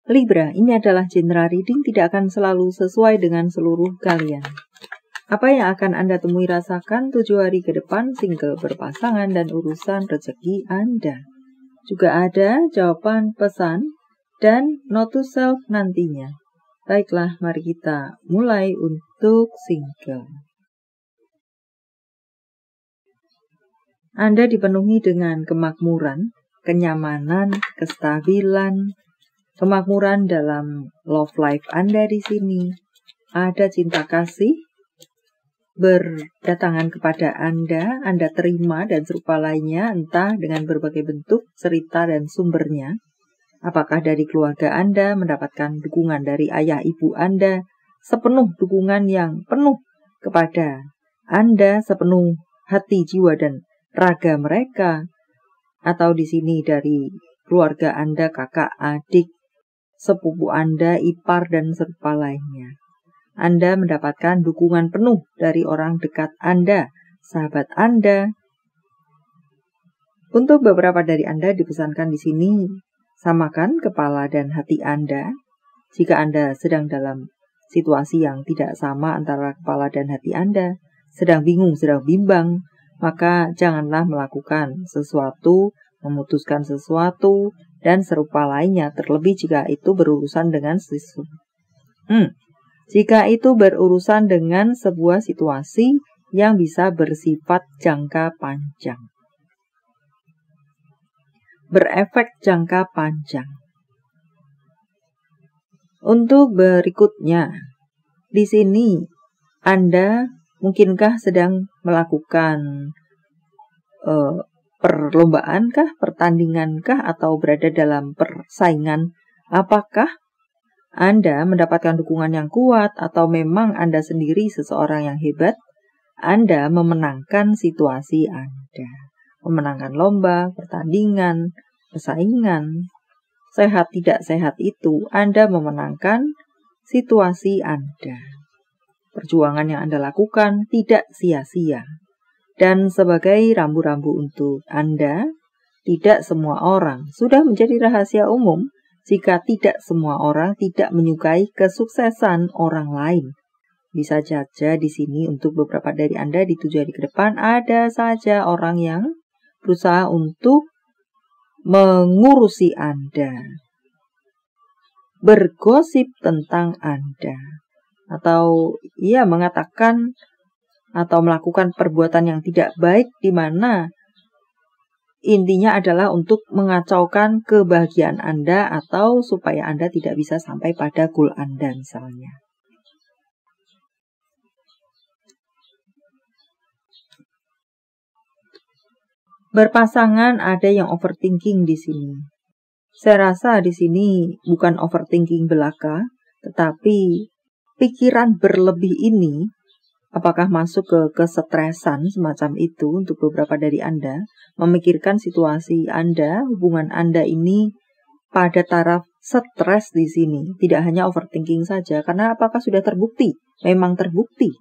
Libra, ini adalah general reading, tidak akan selalu sesuai dengan seluruh kalian. Apa yang akan Anda temui rasakan 7 hari ke depan, single, berpasangan, dan urusan rezeki Anda. Juga ada jawaban pesan dan note to self nantinya. Baiklah, mari kita mulai untuk single. Anda dipenuhi dengan kemakmuran, kenyamanan, kestabilan, kemakmuran dalam love life Anda di sini. Ada cinta kasih berdatangan kepada Anda terima dan serupa lainnya, entah dengan berbagai bentuk, cerita dan sumbernya. Apakah dari keluarga Anda mendapatkan dukungan dari ayah ibu Anda, sepenuh dukungan yang penuh kepada Anda, sepenuh hati, jiwa dan raga mereka, atau di sini dari keluarga Anda, kakak, adik, sepupu Anda, ipar, dan serupa lainnya. Anda mendapatkan dukungan penuh dari orang dekat Anda, sahabat Anda. Untuk beberapa dari Anda dipesankan di sini, samakan kepala dan hati Anda. Jika Anda sedang dalam situasi yang tidak sama antara kepala dan hati Anda, sedang bingung, sedang bimbang, maka janganlah melakukan sesuatu, memutuskan sesuatu, dan serupa lainnya, terlebih jika itu berurusan dengan sebuah situasi yang bisa bersifat jangka panjang. Berefek jangka panjang. Untuk berikutnya, di sini Anda mungkinkah sedang melakukan perlombaankah, pertandingankah, atau berada dalam persaingan? Apakah Anda mendapatkan dukungan yang kuat, atau memang Anda sendiri seseorang yang hebat? Anda memenangkan situasi Anda, memenangkan lomba, pertandingan, persaingan. Sehat tidak sehat itu, Anda memenangkan situasi Anda. Perjuangan yang Anda lakukan tidak sia-sia. Dan sebagai rambu-rambu untuk Anda, tidak semua orang, sudah menjadi rahasia umum jika tidak semua orang tidak menyukai kesuksesan orang lain. Bisa saja di sini untuk beberapa dari Anda di 7 hari ke depan ada saja orang yang berusaha untuk mengurusi Anda, bergosip tentang Anda, atau mengatakan atau melakukan perbuatan yang tidak baik, di mana intinya adalah untuk mengacaukan kebahagiaan Anda atau supaya Anda tidak bisa sampai pada goal Anda misalnya. Berpasangan ada yang overthinking di sini. Saya rasa di sini bukan overthinking belaka, tetapi pikiran berlebih ini apakah masuk ke kesetresan semacam itu untuk beberapa dari Anda, memikirkan situasi Anda, hubungan Anda ini pada taraf stres di sini, tidak hanya overthinking saja, karena apakah sudah terbukti? Memang terbukti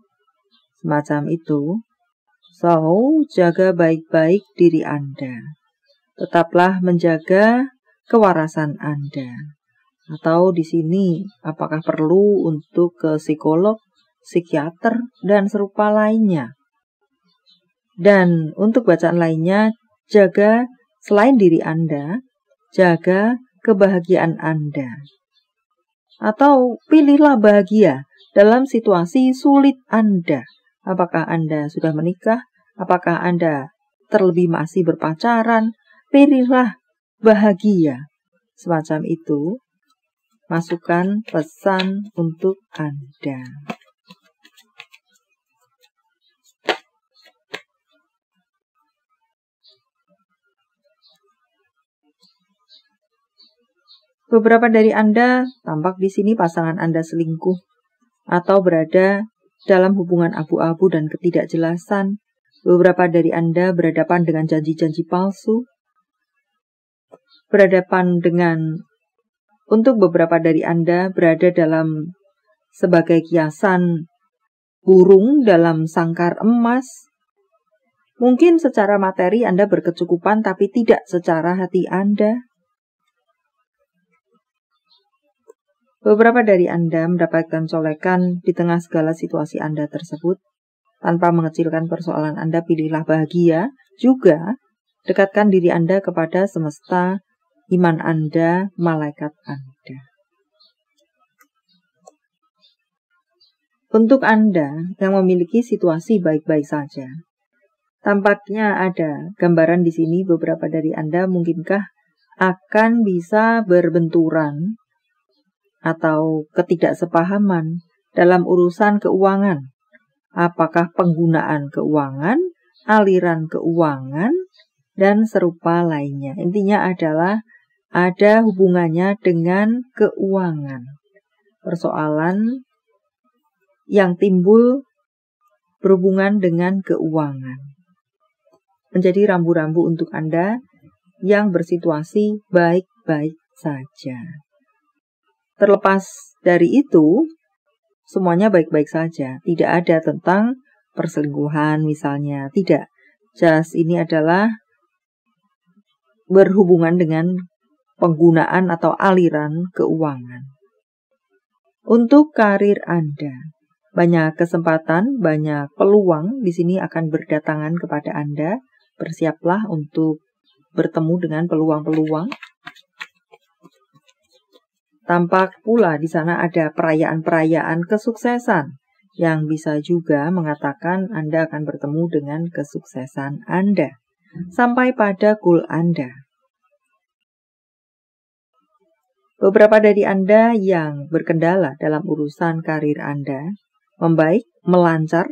semacam itu. So, jaga baik-baik diri Anda. Tetaplah menjaga kewarasan Anda. Atau di sini apakah perlu untuk ke psikolog, psikiater, dan serupa lainnya. Dan untuk bacaan lainnya, jaga selain diri Anda, jaga kebahagiaan Anda. Atau pilihlah bahagia dalam situasi sulit Anda. Apakah Anda sudah menikah? Apakah Anda terlebih masih berpacaran? Pilihlah bahagia. Semacam itu, masukan pesan untuk Anda. Beberapa dari Anda tampak di sini pasangan Anda selingkuh atau berada dalam hubungan abu-abu dan ketidakjelasan. Beberapa dari Anda berhadapan dengan janji-janji palsu. Untuk beberapa dari Anda berada dalam sebagai kiasan burung dalam sangkar emas. Mungkin secara materi Anda berkecukupan, tapi tidak secara hati Anda. Beberapa dari Anda mendapatkan colekan di tengah segala situasi Anda tersebut. Tanpa mengecilkan persoalan Anda, pilihlah bahagia. Juga, dekatkan diri Anda kepada semesta, iman Anda, malaikat Anda. Untuk Anda yang memiliki situasi baik-baik saja, tampaknya ada gambaran di sini. Beberapa dari Anda mungkinkah akan bisa berbenturan atau ketidaksepahaman dalam urusan keuangan. Apakah penggunaan keuangan, aliran keuangan, dan serupa lainnya. Intinya adalah ada hubungannya dengan keuangan. Persoalan yang timbul berhubungan dengan keuangan. Menjadi rambu-rambu untuk Anda yang bersituasi baik-baik saja. Terlepas dari itu, semuanya baik-baik saja. Tidak ada tentang perselingkuhan misalnya. Tidak. Just ini adalah berhubungan dengan penggunaan atau aliran keuangan. Untuk karir Anda, banyak kesempatan, banyak peluang di sini akan berdatangan kepada Anda. Bersiaplah untuk bertemu dengan peluang-peluang. Tampak pula di sana ada perayaan-perayaan kesuksesan yang bisa juga mengatakan Anda akan bertemu dengan kesuksesan Anda sampai pada goal Anda. Beberapa dari Anda yang berkendala dalam urusan karir Anda, membaik, melancar,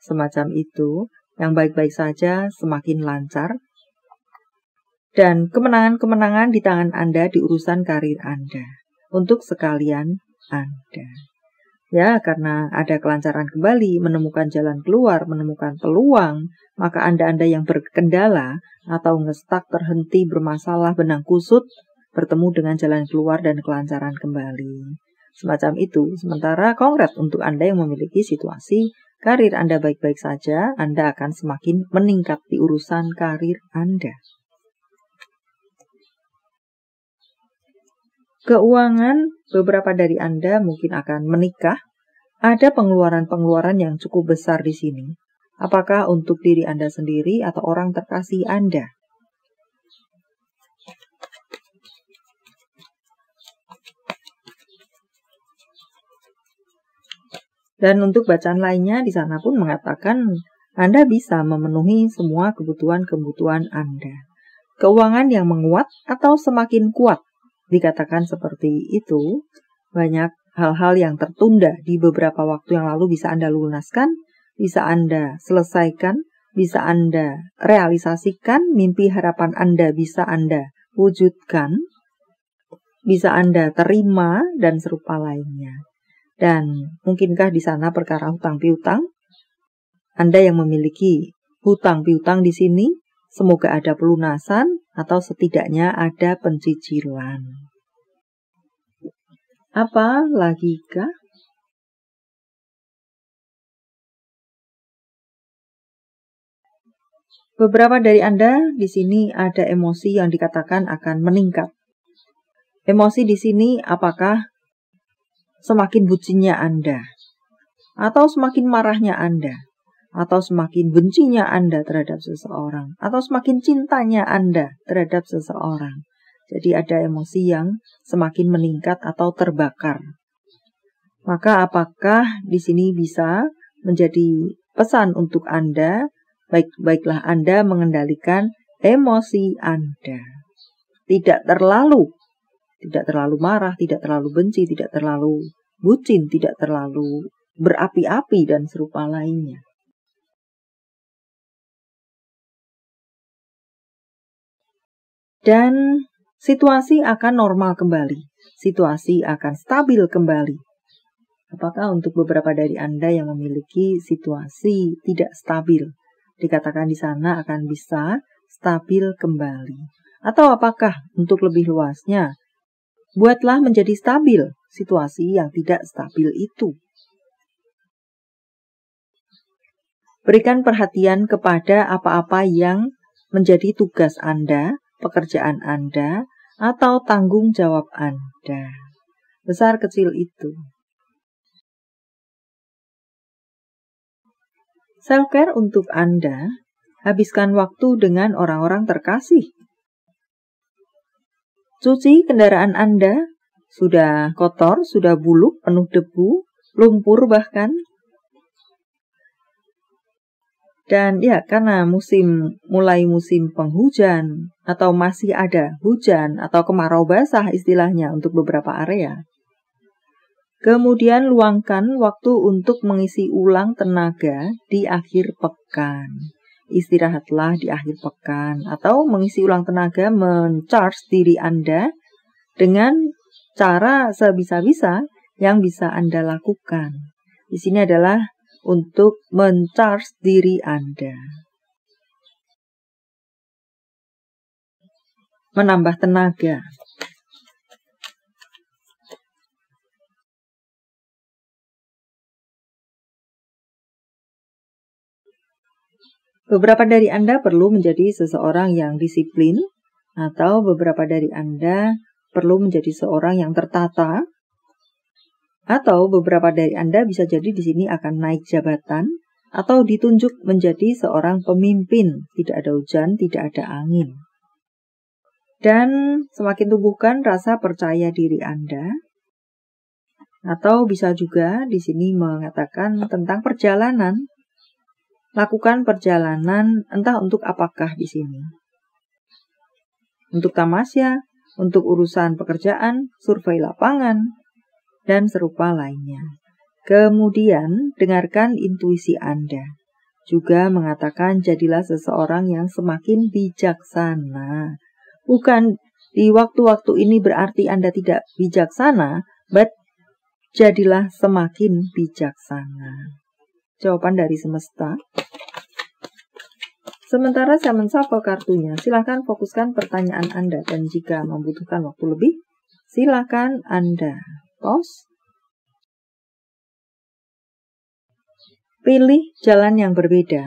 semacam itu, yang baik-baik saja semakin lancar, dan kemenangan-kemenangan di tangan Anda di urusan karir Anda, untuk sekalian Anda. Ya, karena ada kelancaran kembali, menemukan jalan keluar, menemukan peluang, maka Anda yang berkendala atau ngestak, terhenti, bermasalah, benang kusut, bertemu dengan jalan keluar dan kelancaran kembali. Semacam itu. Sementara kongres untuk Anda yang memiliki situasi karir Anda baik-baik saja, Anda akan semakin meningkat di urusan karir Anda. Keuangan, beberapa dari Anda mungkin akan menikah. Ada pengeluaran-pengeluaran yang cukup besar di sini. Apakah untuk diri Anda sendiri atau orang terkasih Anda? Dan untuk bacaan lainnya di sana pun mengatakan Anda bisa memenuhi semua kebutuhan-kebutuhan Anda. Keuangan yang menguat atau semakin kuat, dikatakan seperti itu. Banyak hal-hal yang tertunda di beberapa waktu yang lalu bisa Anda lunaskan, bisa Anda selesaikan, bisa Anda realisasikan, mimpi harapan Anda bisa Anda wujudkan, bisa Anda terima, dan serupa lainnya. Dan mungkinkah di sana perkara hutang piutang? Anda yang memiliki hutang piutang di sini, semoga ada pelunasan atau setidaknya ada pencicilan. Apa lagi kah? Beberapa dari Anda di sini ada emosi yang dikatakan akan meningkat. Emosi di sini apakah semakin bucinnya Anda, atau semakin marahnya Anda, atau semakin bencinya Anda terhadap seseorang, atau semakin cintanya Anda terhadap seseorang. Jadi ada emosi yang semakin meningkat atau terbakar. Maka apakah di sini bisa menjadi pesan untuk Anda, baiklah Anda mengendalikan emosi Anda. Tidak terlalu marah, tidak terlalu benci, tidak terlalu bucin, tidak terlalu berapi-api, dan serupa lainnya. Dan situasi akan normal kembali, situasi akan stabil kembali. Apakah untuk beberapa dari Anda yang memiliki situasi tidak stabil, dikatakan di sana akan bisa stabil kembali? Atau apakah untuk lebih luasnya, buatlah menjadi stabil situasi yang tidak stabil itu. Berikan perhatian kepada apa-apa yang menjadi tugas Anda, pekerjaan Anda, atau tanggung jawab Anda. besar kecil itu. Self-care untuk Anda, habiskan waktu dengan orang-orang terkasih. Cuci kendaraan Anda, sudah kotor, sudah buluk, penuh debu, lumpur bahkan. Dan ya, karena mulai musim penghujan, atau masih ada hujan, atau kemarau basah istilahnya untuk beberapa area. Kemudian luangkan waktu untuk mengisi ulang tenaga di akhir pekan. Istirahatlah di akhir pekan, atau mengisi ulang tenaga, men-charge diri Anda dengan cara sebisa-bisa yang bisa Anda lakukan. Di sini adalah untuk men-charge diri Anda. Menambah tenaga. Beberapa dari Anda perlu menjadi seseorang yang disiplin, atau beberapa dari Anda perlu menjadi seorang yang tertata, atau beberapa dari Anda bisa jadi di sini akan naik jabatan, atau ditunjuk menjadi seorang pemimpin. Tidak ada hujan, tidak ada angin. Dan semakin tumbuhkan rasa percaya diri Anda, atau bisa juga di sini mengatakan tentang perjalanan. Lakukan perjalanan entah untuk apakah di sini. Untuk tamasya, untuk urusan pekerjaan, survei lapangan, dan serupa lainnya. Kemudian, dengarkan intuisi Anda. Juga mengatakan jadilah seseorang yang semakin bijaksana. Bukan di waktu-waktu ini berarti Anda tidak bijaksana, but jadilah semakin bijaksana. Jawaban dari semesta. Sementara saya menshuffle kartunya, silakan fokuskan pertanyaan Anda, dan jika membutuhkan waktu lebih, silakan Anda pause. Pilih jalan yang berbeda,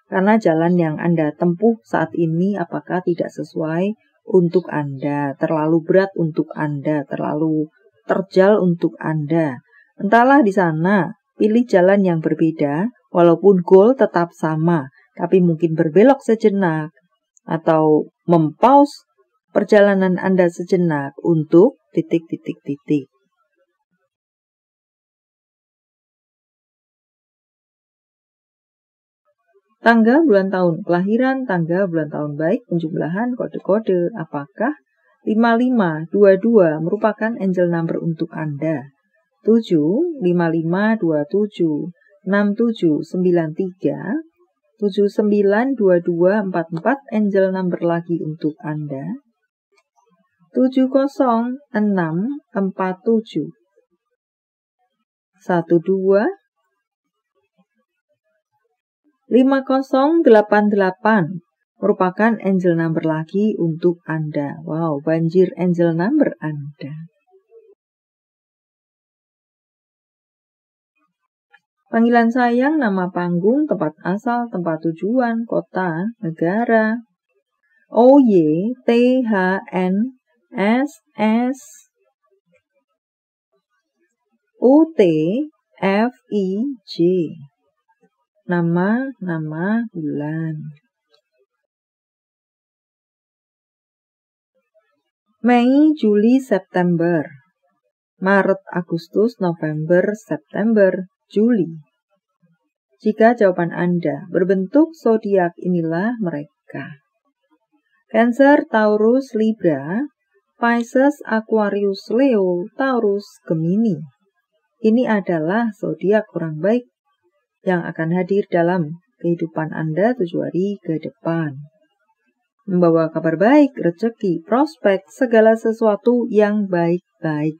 karena jalan yang Anda tempuh saat ini apakah tidak sesuai untuk Anda, terlalu berat untuk Anda, terlalu terjal untuk Anda. Entahlah di sana, pilih jalan yang berbeda, walaupun goal tetap sama, tapi mungkin berbelok sejenak, atau mempause perjalanan Anda sejenak untuk titik-titik-titik. Tanggal, bulan, tahun kelahiran, tanggal, bulan, tahun baik, penjumlahan, kode-kode, apakah 5522 merupakan angel number untuk Anda? 7, 55, 27, 67, 93, 79, 22, 44, angel number lagi untuk Anda. 70, 6, 47, 12, 5088 merupakan angel number lagi untuk Anda. Wow, banjir angel number Anda. Panggilan sayang, nama panggung, tempat asal, tempat tujuan, kota, negara. OY, THN, SS, UT, FIJ. Nama bulan. Mei, Juli, September. Maret, Agustus, November, September, Juli. Jika jawaban Anda berbentuk zodiak, inilah mereka. Cancer, Taurus, Libra, Pisces, Aquarius, Leo, Taurus, Gemini. Ini adalah zodiak orang baik yang akan hadir dalam kehidupan Anda 7 hari ke depan. Membawa kabar baik, rezeki, prospek, segala sesuatu yang baik-baik.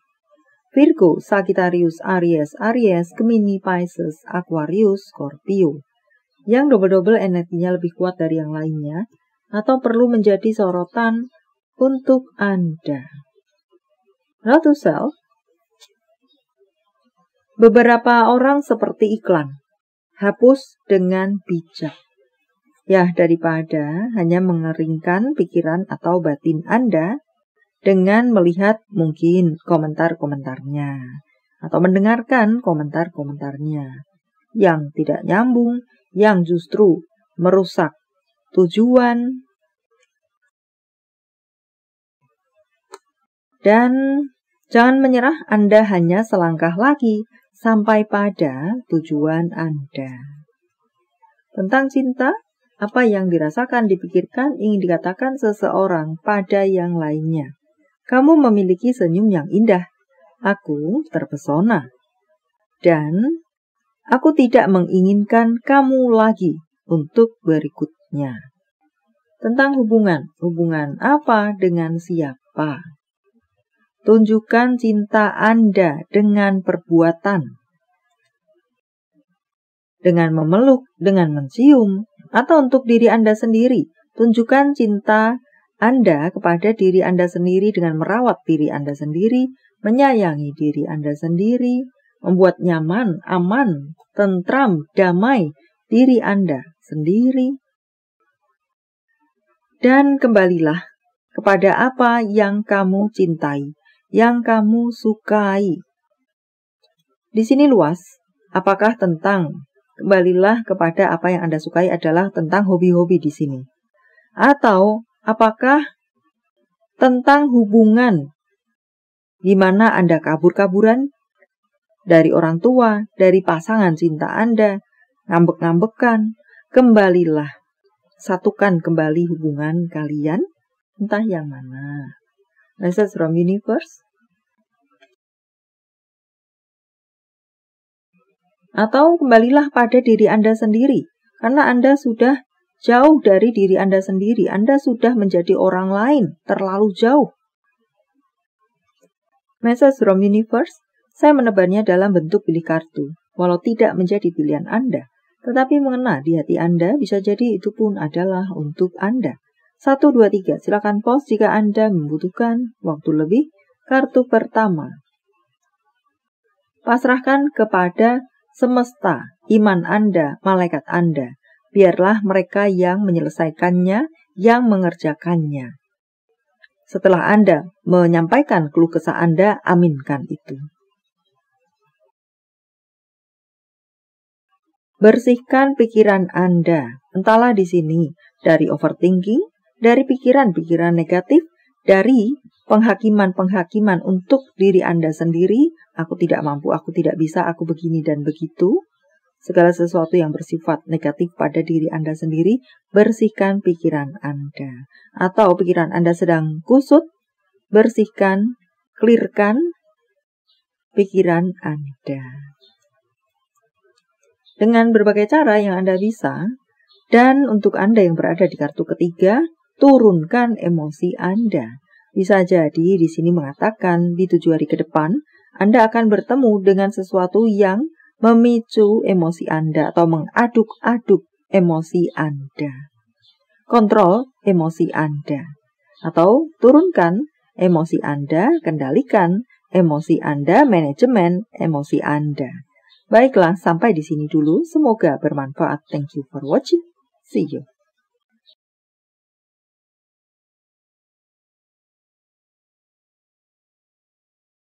Virgo, Sagittarius, Aries, Gemini, Pisces, Aquarius, Scorpio. Yang double-double energinya lebih kuat dari yang lainnya, atau perlu menjadi sorotan untuk Anda. Note to self. Beberapa orang seperti iklan. Hapus dengan bijak. Ya, daripada hanya mengeringkan pikiran atau batin Anda dengan melihat mungkin komentar-komentarnya atau mendengarkan komentar-komentarnya yang tidak nyambung, yang justru merusak tujuan. Dan jangan menyerah, Anda hanya selangkah lagi sampai pada tujuan Anda. Tentang cinta, apa yang dirasakan, dipikirkan, ingin dikatakan seseorang pada yang lainnya. Kamu memiliki senyum yang indah. Aku terpesona. Dan aku tidak menginginkan kamu lagi untuk berikutnya. Tentang hubungan. Hubungan apa dengan siapa? Tunjukkan cinta Anda dengan perbuatan. Dengan memeluk, dengan mencium, atau untuk diri Anda sendiri. Tunjukkan cinta Anda kepada diri Anda sendiri dengan merawat diri Anda sendiri, menyayangi diri Anda sendiri, membuat nyaman, aman, tentram, damai diri Anda sendiri. Dan kembalilah kepada apa yang kamu cintai, yang kamu sukai. Di sini luas, apakah tentang kembalilah kepada apa yang Anda sukai adalah tentang hobi-hobi di sini? Atau apakah tentang hubungan di mana Anda kabur-kaburan dari orang tua, dari pasangan cinta Anda, ngambek-ngambekan? Kembalilah, satukan kembali hubungan kalian, entah yang mana. Message from Universe. Atau kembalilah pada diri Anda sendiri, karena Anda sudah jauh dari diri Anda sendiri. Anda sudah menjadi orang lain, terlalu jauh. Message from Universe, saya menebarnya dalam bentuk pilih kartu, walau tidak menjadi pilihan Anda, tetapi mengena di hati Anda, bisa jadi itu pun adalah untuk Anda. 1, 2, 3, silakan pause jika Anda membutuhkan waktu lebih. Kartu pertama. Pasrahkan kepada semesta, iman Anda, malaikat Anda. Biarlah mereka yang menyelesaikannya, yang mengerjakannya. Setelah Anda menyampaikan keluh kesah Anda, aminkan itu. Bersihkan pikiran Anda. Entahlah di sini dari overthinking, dari pikiran-pikiran negatif, dari penghakiman-penghakiman untuk diri Anda sendiri. Aku tidak mampu, aku tidak bisa, aku begini dan begitu. Segala sesuatu yang bersifat negatif pada diri Anda sendiri, bersihkan pikiran Anda. Atau pikiran Anda sedang kusut, bersihkan, clearkan pikiran Anda. Dengan berbagai cara yang Anda bisa, dan untuk Anda yang berada di kartu ketiga, turunkan emosi Anda. Bisa jadi di sini mengatakan di 7 hari ke depan, Anda akan bertemu dengan sesuatu yang memicu emosi Anda atau mengaduk-aduk emosi Anda. Kontrol emosi Anda. Atau turunkan emosi Anda, kendalikan emosi Anda, manajemen emosi Anda. Baiklah, sampai di sini dulu. Semoga bermanfaat. Thank you for watching. See you.